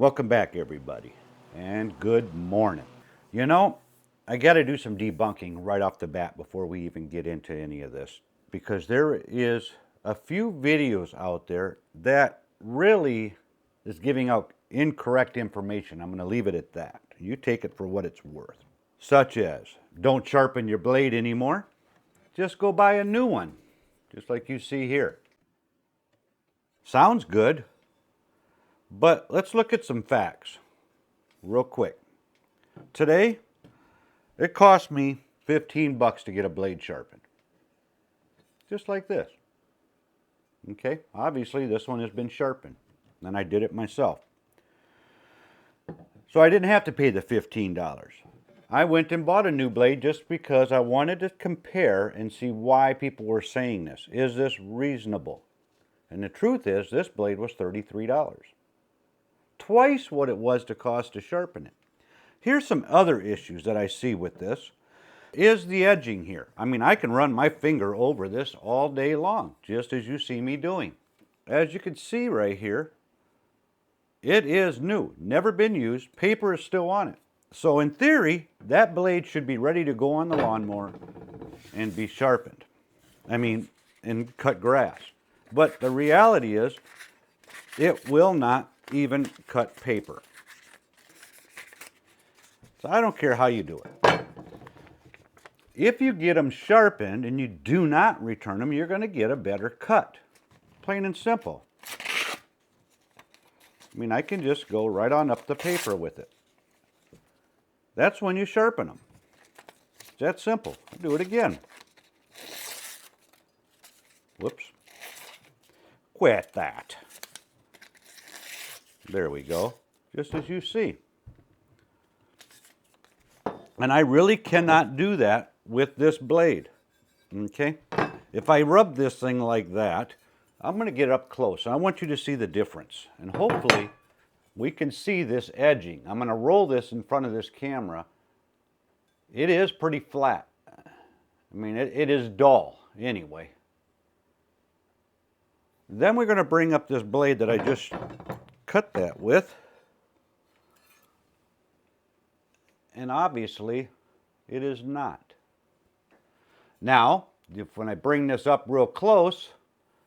Welcome back, everybody, and good morning. You know, I got to do some debunking right off the bat before we even get into any of this, because there is a few videos out there that really is giving out incorrect information. I'm going to leave it at that. You take it for what it's worth. Such as, don't sharpen your blade anymore. Just go buy a new one, just like you see here. Sounds good, but let's look at some facts real quick. Today, it cost me 15 bucks to get a blade sharpened. Just like this. Okay, obviously this one has been sharpened, and I did it myself. So I didn't have to pay the $15. I went and bought a new blade just because I wanted to compare and see why people were saying this. Is this reasonable? And the truth is, this blade was $33. Twice what it was to cost to sharpen it. Here's some other issues that I see with this. Is the edging here. I mean, I can run my finger over this all day long, just as you see me doing. As you can see right here, it is new, never been used, paper is still on it. So in theory, that blade should be ready to go on the lawnmower and be sharpened. I mean, and cut grass. But the reality is, it will not even cut paper. So I don't care how you do it. If you get them sharpened and you do not return them, you're going to get a better cut. Plain and simple. I mean, I can just go right on up the paper with it. That's when you sharpen them. It's that simple. I'll do it again. Whoops. Quit that. There we go. Just as you see. And I really cannot do that with this blade. Okay? If I rub this thing like that, I'm going to get up close. I want you to see the difference. And hopefully we can see this edging. I'm going to roll this in front of this camera. It is pretty flat. I mean, it is dull anyway. Then we're going to bring up this blade that I just cut that with. And obviously, it is not. Now, when I bring this up real close,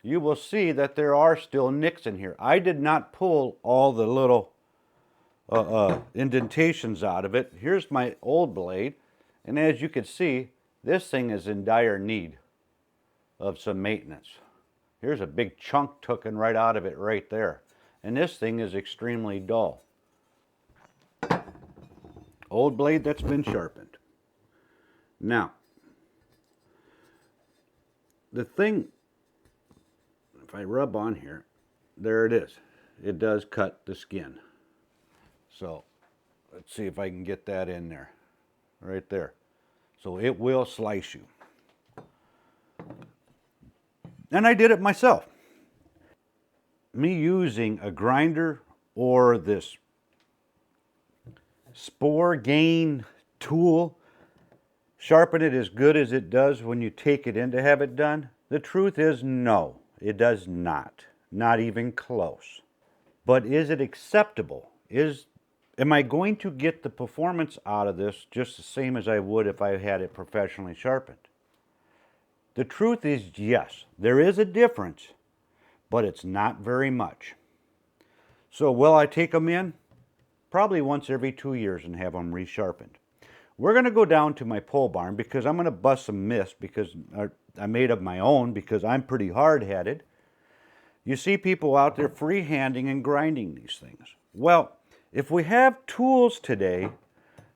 you will see that there are still nicks in here. I did not pull all the little indentations out of it. Here's my old blade, and as you can see, this thing is in dire need of some maintenance. Here's a big chunk taken right out of it right there. And this thing is extremely dull. Old blade that's been sharpened. Now, the thing, if I rub on here, there it is. It does cut the skin. So, let's see if I can get that in there. Right there. So it will slice you. And I did it myself. Me using a grinder or this Sporgain tool, sharpen it as good as it does when you take it in to have it done? The truth is no, it does not. Not even close. But is it acceptable? Am I going to get the performance out of this just the same as I would if I had it professionally sharpened? The truth is yes, there is a difference, but it's not very much. So will I take them in? Probably once every 2 years and have them resharpened. We're going to go down to my pole barn because I'm going to bust some mist because I made of my own because I'm pretty hard-headed. You see people out there freehanding and grinding these things. Well, if we have tools today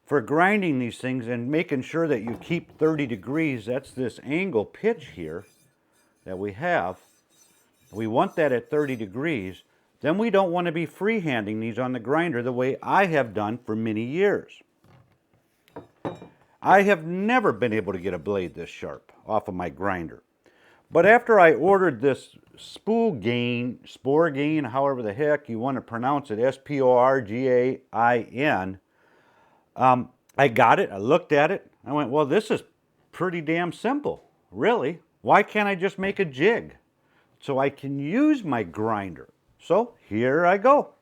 for grinding these things and making sure that you keep 30 degrees, that's this angle pitch here that we have. We want that at 30 degrees. Then we don't want to be freehanding these on the grinder the way I have done for many years. I have never been able to get a blade this sharp off of my grinder. But after I ordered this Sporgain, however the heck you want to pronounce it, S-P-O-R-G-A-I-N, I got it, I looked at it, I went, well, this is pretty damn simple, really. Why can't I just make a jig so I can use my grinder? So here I go.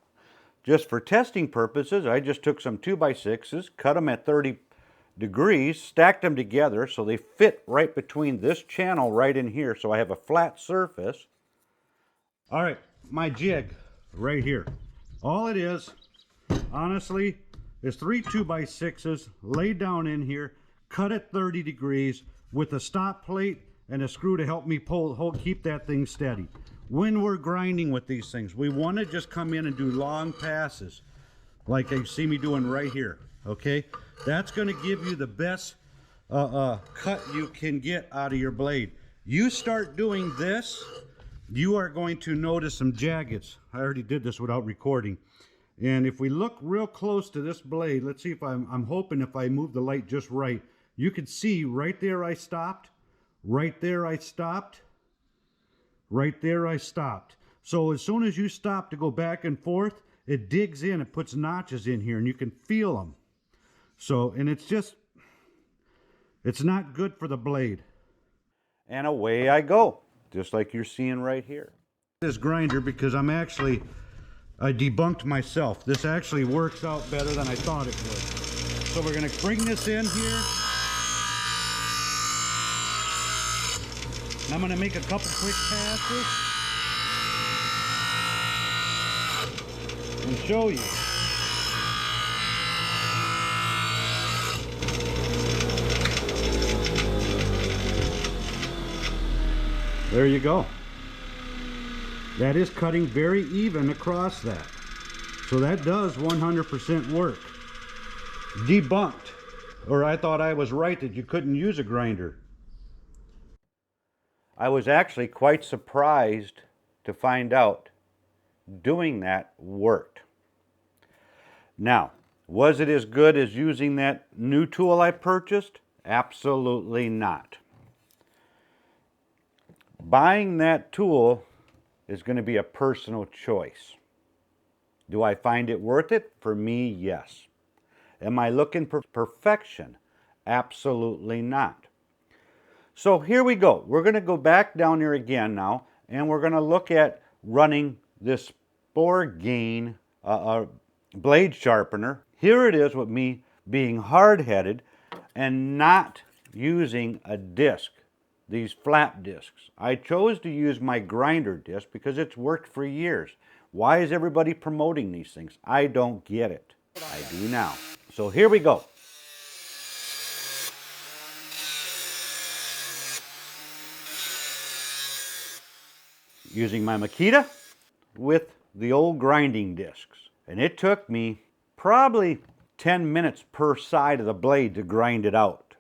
just for testing purposes, I just took some 2x6s, cut them at 30 degrees, stacked them together so they fit right between this channel right in here, so I have a flat surface. All right, my jig right here. All it is, honestly, is 3 2x6s laid down in here, cut at 30 degrees with a stop plate and a screw to help me keep that thing steady. When we're grinding with these things, we want to just come in and do long passes like you see me doing right here, okay? That's going to give you the best cut you can get out of your blade. You start doing this, you are going to notice some jaggeds. I already did this without recording. And if we look real close to this blade, let's see if I'm hoping if I move the light just right, you can see right there I stopped, right there I stopped, right there I stopped. So as soon as you stop to go back and forth, it digs in, it puts notches in here, and you can feel them. So, and it's not good for the blade. And away I go, just like you're seeing right here. This grinder, because I debunked myself. This actually works out better than I thought it would. So we're going to bring this in here. And I'm going to make a couple quick passes and show you. There you go. That is cutting very even across that. So that does 100% work. Debunked. Or I thought I was right that you couldn't use a grinder. I was actually quite surprised to find out doing that worked. Now, was it as good as using that new tool I purchased? Absolutely not. Buying that tool is going to be a personal choice. Do I find it worth it? For me, yes. Am I looking for perfection? Absolutely not. So here we go. We're going to go back down here again now, and we're going to look at running this Sporgain blade sharpener. Here it is with me being hard-headed and not using a disc, these flap discs. I chose to use my grinder disc because it's worked for years. Why is everybody promoting these things? I don't get it. I do now. So here we go. Using my Makita with the old grinding discs. And it took me probably 10 minutes per side of the blade to grind it out.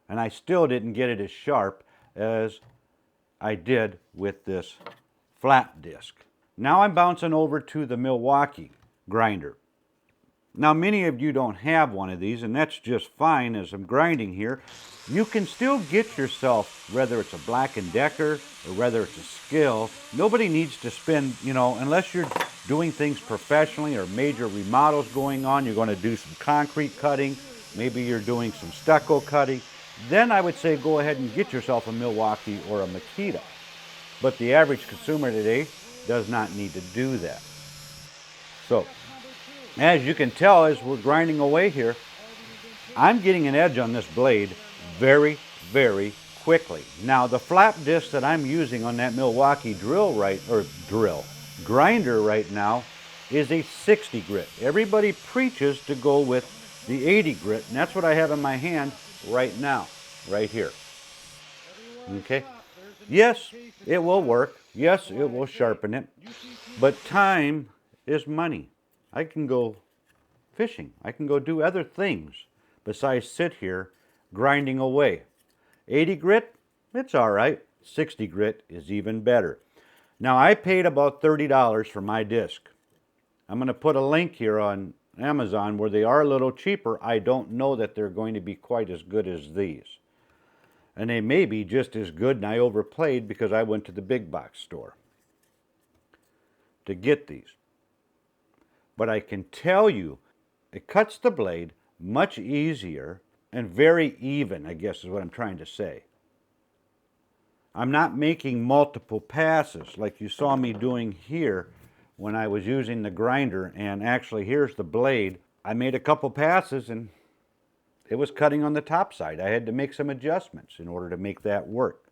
And I still didn't get it as sharp as I did with this flat disc. Now I'm bouncing over to the Milwaukee grinder. Now many of you don't have one of these, and that's just fine. As I'm grinding here, you can still get yourself, whether it's a Black & Decker or whether it's a Skill. Nobody needs to spend, unless you're doing things professionally or major remodels going on, you're going to do some concrete cutting, maybe you're doing some stucco cutting, then I would say go ahead and get yourself a Milwaukee or a Makita. But the average consumer today does not need to do that. So, as you can tell, as we're grinding away here, I'm getting an edge on this blade very, very quickly. Now, the flap disc that I'm using on that Milwaukee grinder right now is a 60 grit. Everybody preaches to go with the 80 grit, and that's what I have in my hand right now, right here. Okay? Yes, it will work. Yes, it will sharpen it. But time is money. I can go fishing. I can go do other things besides sit here grinding away. 80 grit, it's all right. 60 grit is even better. Now, I paid about $30 for my disc. I'm going to put a link here on Amazon where they are a little cheaper. I don't know that they're going to be quite as good as these. And they may be just as good, and I overplayed because I went to the big box store to get these. But I can tell you, it cuts the blade much easier and very even, I guess is what I'm trying to say. I'm not making multiple passes like you saw me doing here when I was using the grinder, and actually here's the blade. I made a couple passes and it was cutting on the top side. I had to make some adjustments in order to make that work.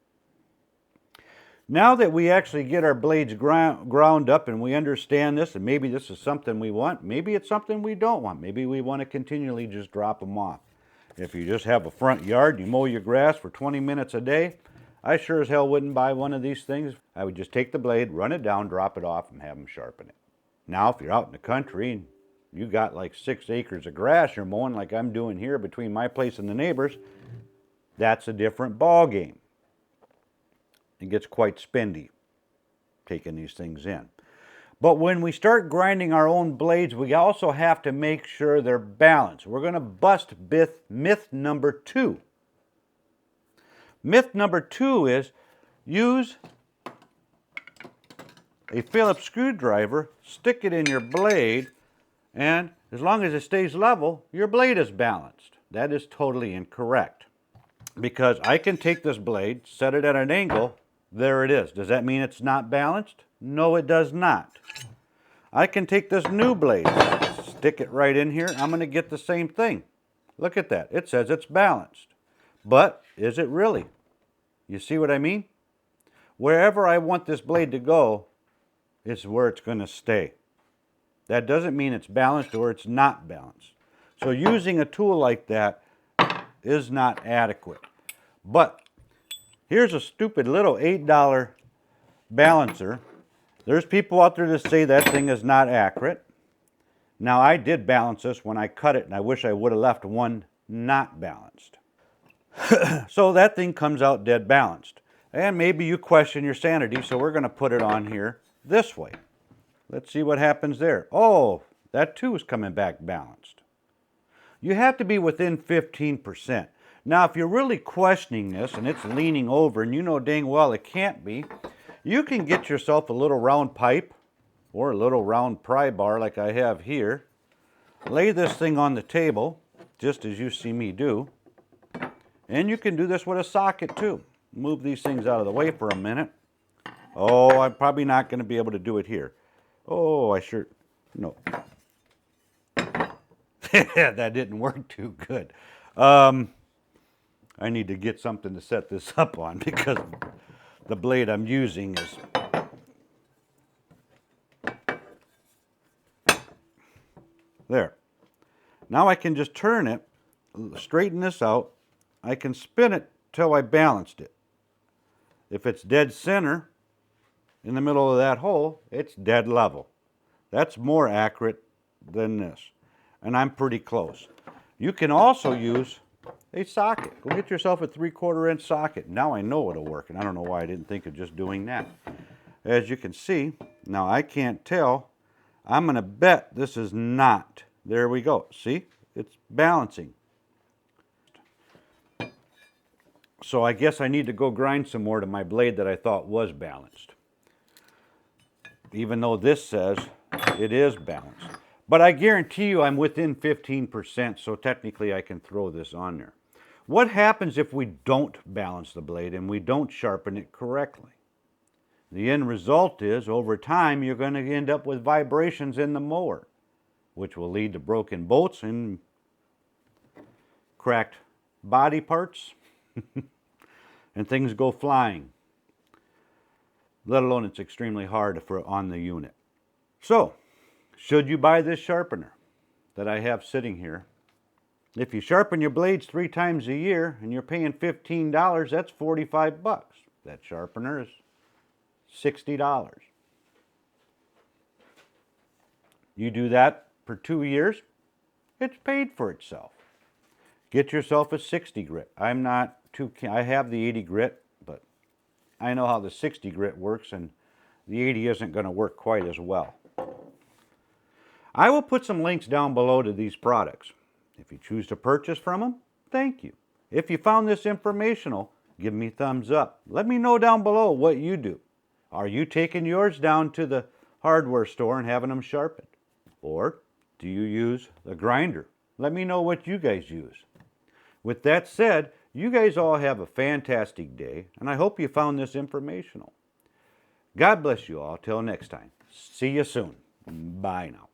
Now that we actually get our blades ground up and we understand this, and maybe this is something we want, maybe it's something we don't want. Maybe we want to continually just drop them off. If you just have a front yard, you mow your grass for 20 minutes a day, I sure as hell wouldn't buy one of these things. I would just take the blade, run it down, drop it off, and have them sharpen it. Now, if you're out in the country and you got like 6 acres of grass you're mowing like I'm doing here between my place and the neighbors, that's a different ball game. It gets quite spendy taking these things in. But when we start grinding our own blades, we also have to make sure they're balanced. We're going to bust myth number 2. Myth number 2 is use a Phillips screwdriver, stick it in your blade, and as long as it stays level, your blade is balanced. That is totally incorrect. Because I can take this blade, set it at an angle, there it is. Does that mean it's not balanced? No, it does not. I can take this new blade, stick it right in here, I'm going to get the same thing. Look at that. It says it's balanced. But is it really? You see what I mean? Wherever I want this blade to go is where it's going to stay. That doesn't mean it's balanced or it's not balanced. So using a tool like that is not adequate. But here's a stupid little $8 balancer. There's people out there that say that thing is not accurate. Now I did balance this when I cut it, and I wish I would have left one not balanced. So that thing comes out dead balanced. And maybe you question your sanity, so we're going to put it on here this way. Let's see what happens there. Oh, that too is coming back balanced. You have to be within 15%. Now, if you're really questioning this and it's leaning over and you know dang well it can't be, you can get yourself a little round pipe or a little round pry bar like I have here. Lay this thing on the table, just as you see me do. And you can do this with a socket too. Move these things out of the way for a minute. Oh, I'm probably not going to be able to do it here. Oh, I sure, no. That didn't work too good. I need to get something to set this up on because the blade I'm using is there. Now I can just turn it, straighten this out. I can spin it till I balanced it. If it's dead center in the middle of that hole, it's dead level. That's more accurate than this. And I'm pretty close. You can also use a socket. Go get yourself a 3/4 inch socket. Now I know it'll work, and I don't know why I didn't think of just doing that. As you can see, now I can't tell. I'm going to bet this is not. There we go. See? It's balancing. So I guess I need to go grind some more to my blade that I thought was balanced. Even though this says it is balanced. But I guarantee you I'm within 15%, so technically I can throw this on there. What happens if we don't balance the blade and we don't sharpen it correctly? The end result is, over time, you're going to end up with vibrations in the mower, which will lead to broken bolts and cracked body parts, and things go flying. Let alone it's extremely hard on the unit. So, should you buy this sharpener that I have sitting here? If you sharpen your blades 3 times a year and you're paying $15, that's 45 bucks. That sharpener is $60. You do that for 2 years, it's paid for itself. Get yourself a 60 grit. I'm not too, I have the 80 grit, but I know how the 60 grit works, and the 80 isn't going to work quite as well. I will put some links down below to these products. If you choose to purchase from them, thank you. If you found this informational, give me a thumbs up. Let me know down below what you do. Are you taking yours down to the hardware store and having them sharpened? Or do you use the grinder? Let me know what you guys use. With that said, you guys all have a fantastic day, and I hope you found this informational. God bless you all. Till next time. See you soon. Bye now.